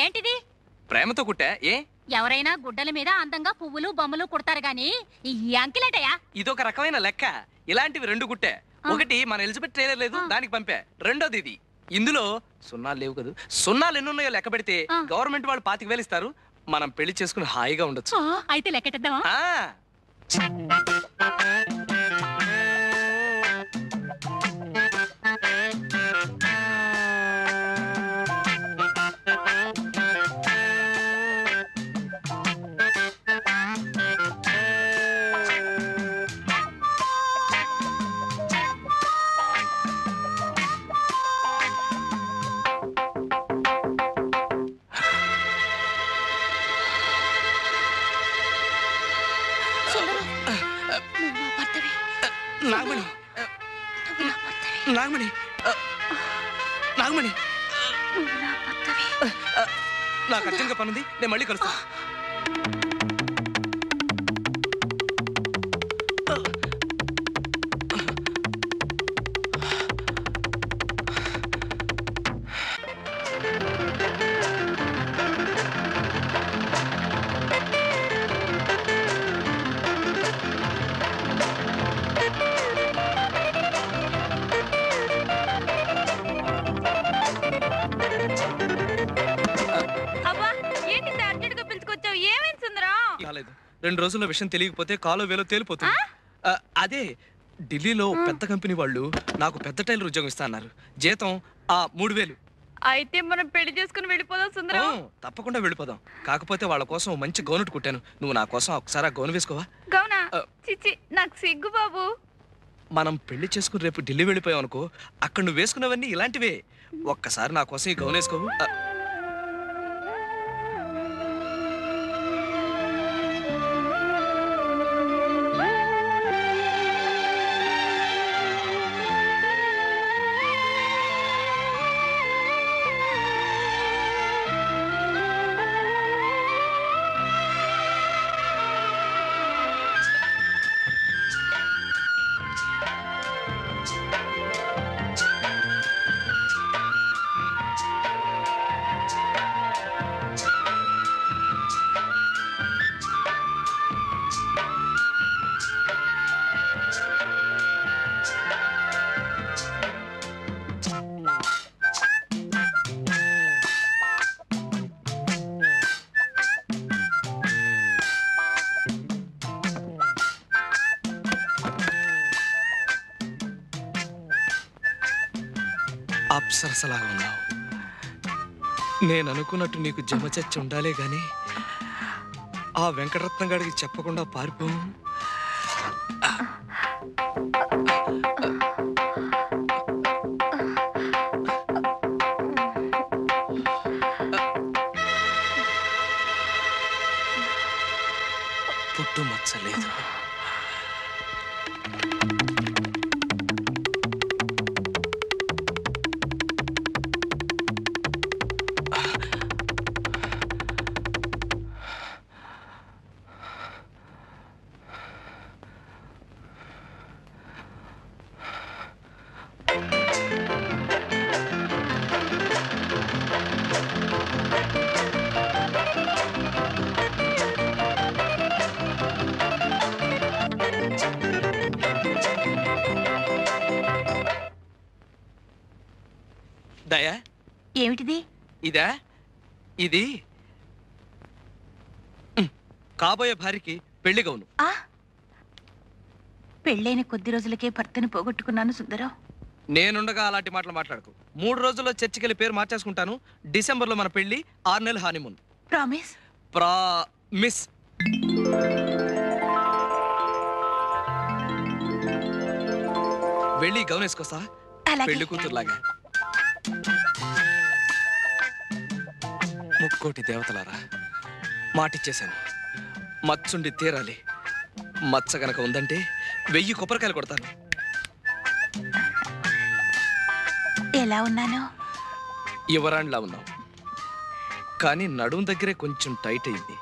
ఏంటిది? ప్రేమతో కుట్టా. ఏ ఎవరైనా గుడ్డల మీద అందంగా పువ్వులు బొమ్మలు కుడతారు గాని ఈ అంకిలేటయ్యా? ఇదొక రకమైన లెక్క. ఇలాంటివి 2 కుట్టా. ఒకటి మన ఎలిజబెత్ ట్రైలర్ లేదు, దానికి పంపా. రెండోది ఇది. ఇందులో సున్నాలు లేవు కదా. సున్నాలు ఎన్నున్నాయో లెక్క పెడితే గవర్నమెంట్ వాళ్ళు 25,000 ఇస్తారు. మనం పెళ్లి చేసుకుని హాయిగా ఉండొచ్చు. అయితే లెక్కెట్టేద్దామా? నాగమణి, నాగమణి, నాగమణి, నాకు అర్జెంట్గా పనుంది, నేను మళ్ళీ కలుస్తా. కాలేదు. 2 రోజుల్లో విషయం తెలియకపోతే కాలో వేలో తేలిపోతుంది. అదే ఢిల్లీలో పెద్ద కంపెనీ వాళ్ళు నాకు పెద్ద టైలర్ ఉద్యోగం ఇస్తా అన్నారు. జీతం 3,000. అయితే మనం పెళ్లి చేసుకుని వెళ్ళిపోదాం సుందరం. తప్పకుండా వెళ్ళిపోదాం. కాకపోతే వాళ్ళ కోసం మంచి గౌన్ కుట్టాను. నువ్వు నా కోసం ఒకసారి ఆ గౌన్ వేసుకోవా? గౌనా? చిచి, నాకు సిగ్గు బాబు. మనం పెళ్లి చేసుకుని రేపు ఢిల్లీ వెళ్ళిపోయాం అనుకో, అక్కడ నువ్వు వేసుకున్నవన్నీ ఇలాంటివే. ఒక్కసారి నా కోసం ఈ గౌన్ వేసుకోవు? అప్సరసలాగా ఉన్నావు. నేను అనుకున్నట్టు నీకు జమచచ్చి ఉండాలే గాని ఆ వెంకటరత్నం గారికి చెప్పకుండా పారిపో. పుట్టు మచ్చలేదు. దయా, ఏమిటిది? ఇదా? ఇది కాబోయే భార్యకి పెళ్లి గౌను. పెళ్ళైన కొద్ది రోజులకే భర్తను పోగొట్టుకున్నాను సుందరం. నేనుండగా అలాంటి మాటలు మాట్లాడకు. 3 రోజుల్లో చర్చికెళ్ళి పేరు మార్చేసుకుంటాను. డిసెంబర్లో మన పెళ్లి, 6 నెలలు హానీమూన్. ప్రామిస్? ప్రామిస్. వెళ్ళి గౌన్ వేసుకొస్తా, పెళ్లి కూతురులాగా. ముక్కోటి దేవతలారా, మాటిచ్చేశాను. మచ్చుండి తీరాలి. మచ్చ గనక ఉందంటే 1000 కొబ్బరికాయలు కొడతాను. ఎలా ఉన్నాను? యువరాణిలా ఉన్నావు, కానీ నడుం దగ్గరే కొంచెం టైట్ అయింది.